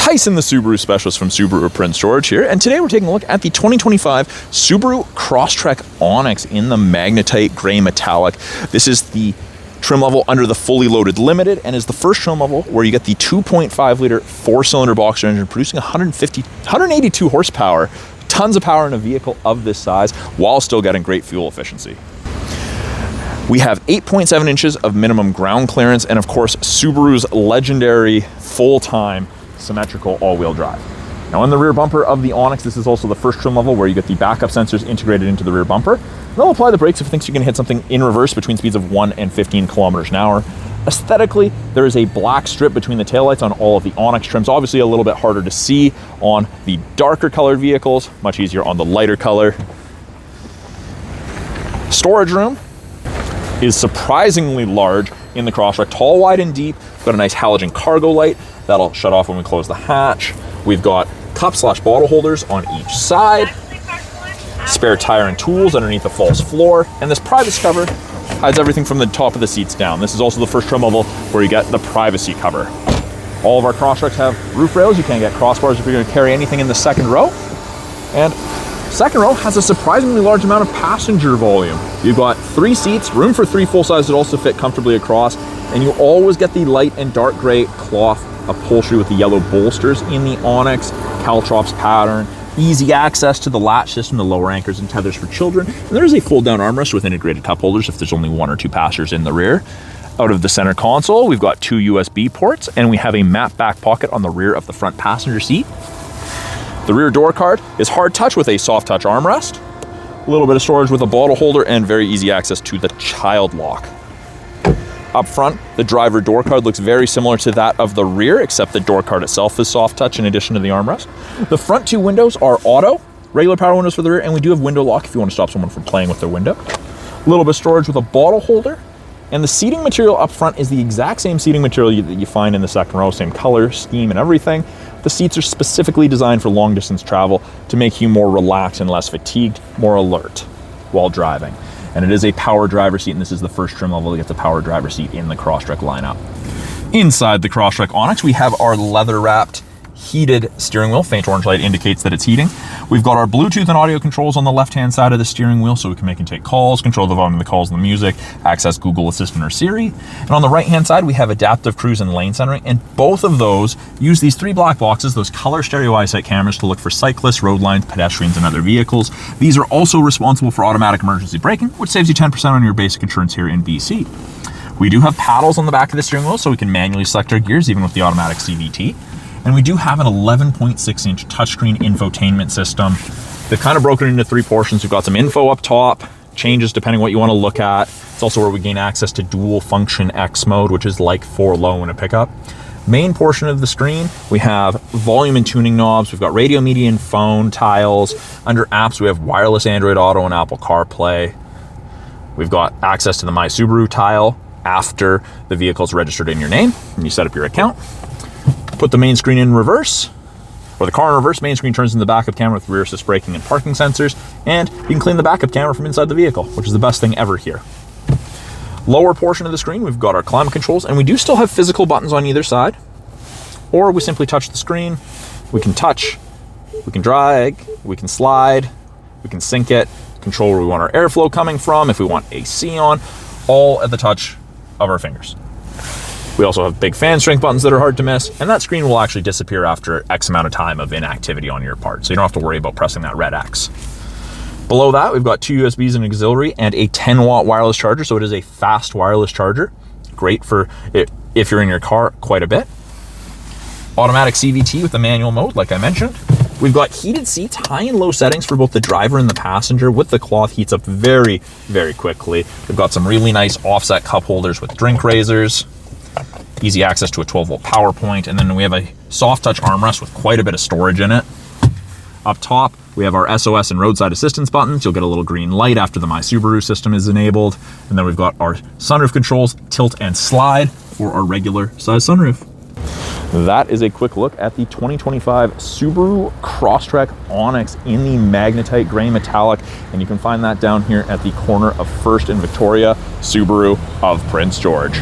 Tyson, the Subaru specialist from Subaru Prince George here, and today we're taking a look at the 2025 Subaru Crosstrek Onyx in the Magnetite Grey Metallic. This is the trim level under the fully loaded limited and is the first trim level where you get the 2.5 liter 4-cylinder boxer engine producing 182 horsepower, tons of power in a vehicle of this size while still getting great fuel efficiency. We have 8.7 inches of minimum ground clearance and of course Subaru's legendary full-time symmetrical all-wheel drive. Now in the rear bumper of the Onyx, this is also the first trim level where you get the backup sensors integrated into the rear bumper. They'll apply the brakes if it thinks you can hit something in reverse between speeds of 1 and 15 kilometers an hour. Aesthetically, there is a black strip between the taillights on all of the Onyx trims. Obviously a little bit harder to see on the darker colored vehicles, much easier on the lighter color. Storage room is surprisingly large in the Crosstrek, tall, wide, and deep. We've got a nice halogen cargo light that'll shut off when we close the hatch. We've got cup/bottle holders on each side, spare tire and tools underneath the false floor, and this privacy cover hides everything from the top of the seats down. This is also the first trim level where you get the privacy cover. All of our Crosstreks have roof rails. You can't get crossbars if you're going to carry anything in the second row. And second row has a surprisingly large amount of passenger volume. You've got 3 seats, room for 3 full-size that also fit comfortably across, and you always get the light and dark gray cloth upholstery with the yellow bolsters in the Onyx, Caltrops pattern, easy access to the latch system, the lower anchors and tethers for children, and there is a fold-down armrest with integrated cup holders if there's only 1 or 2 passengers in the rear. Out of the center console, we've got 2 USB ports, and we have a matte back pocket on the rear of the front passenger seat. The rear door card is hard touch with a soft touch armrest, a little bit of storage with a bottle holder, and very easy access to the child lock. Up front, the driver door card looks very similar to that of the rear, except the door card itself is soft touch in addition to the armrest. The front 2 windows are auto, regular power windows for the rear, and we do have window lock if you want to stop someone from playing with their window. A little bit of storage with a bottle holder, and the seating material up front is the exact same seating material that you find in the second row, same color, scheme, and everything. The seats are specifically designed for long distance travel to make you more relaxed and less fatigued, more alert while driving. And it is a power driver seat, and this is the first trim level that gets a power driver seat in the Crosstrek lineup. Inside the Crosstrek Onyx, we have our leather-wrapped heated steering wheel. Faint orange light indicates that it's heating. We've got our Bluetooth and audio controls on the left-hand side of the steering wheel, so we can make and take calls, control the volume of the calls and the music, access Google Assistant or Siri. And on the right-hand side, we have adaptive cruise and lane centering, and both of those use these 3 black boxes, those color stereo EyeSight cameras, to look for cyclists, road lines, pedestrians, and other vehicles. These are also responsible for automatic emergency braking, which saves you 10% on your basic insurance here in BC. We do have paddles on the back of the steering wheel, so we can manually select our gears, even with the automatic CVT. And we do have an 11.6-inch touchscreen infotainment system. They've kind of broken into 3 portions. We've got some info up top, changes depending what you want to look at. It's also where we gain access to dual function X mode, which is like 4 low in a pickup. Main portion of the screen, we have volume and tuning knobs. We've got radio, media, and phone tiles. Under apps, we have wireless Android Auto and Apple CarPlay. We've got access to the My Subaru tile after the vehicle's registered in your name and you set up your account. Put the main screen in reverse, or the car in reverse, main screen turns in the backup camera with rear assist braking and parking sensors, and you can clean the backup camera from inside the vehicle, which is the best thing ever here. Lower portion of the screen, we've got our climate controls, and we do still have physical buttons on either side, or we simply touch the screen. We can touch, we can drag, we can slide, we can sync it, control where we want our airflow coming from, if we want AC on, all at the touch of our fingers. We also have big fan strength buttons that are hard to miss, and that screen will actually disappear after X amount of time of inactivity on your part, so you don't have to worry about pressing that red X. Below that, we've got 2 USBs and auxiliary and a 10-watt wireless charger, so it is a fast wireless charger. Great for it if you're in your car quite a bit. Automatic CVT with the manual mode, like I mentioned. We've got heated seats, high and low settings for both the driver and the passenger, with the cloth heats up very, very quickly. We've got some really nice offset cup holders with drink raisers. Easy access to a 12-volt power point, and then we have a soft touch armrest with quite a bit of storage in it. Up top, we have our SOS and roadside assistance buttons. You'll get a little green light after the My Subaru system is enabled. And then we've got our sunroof controls, tilt and slide for our regular size sunroof. That is a quick look at the 2025 Subaru Crosstrek Onyx in the Magnetite Grey Metallic, and you can find that down here at the corner of 1st and Victoria, Subaru of Prince George.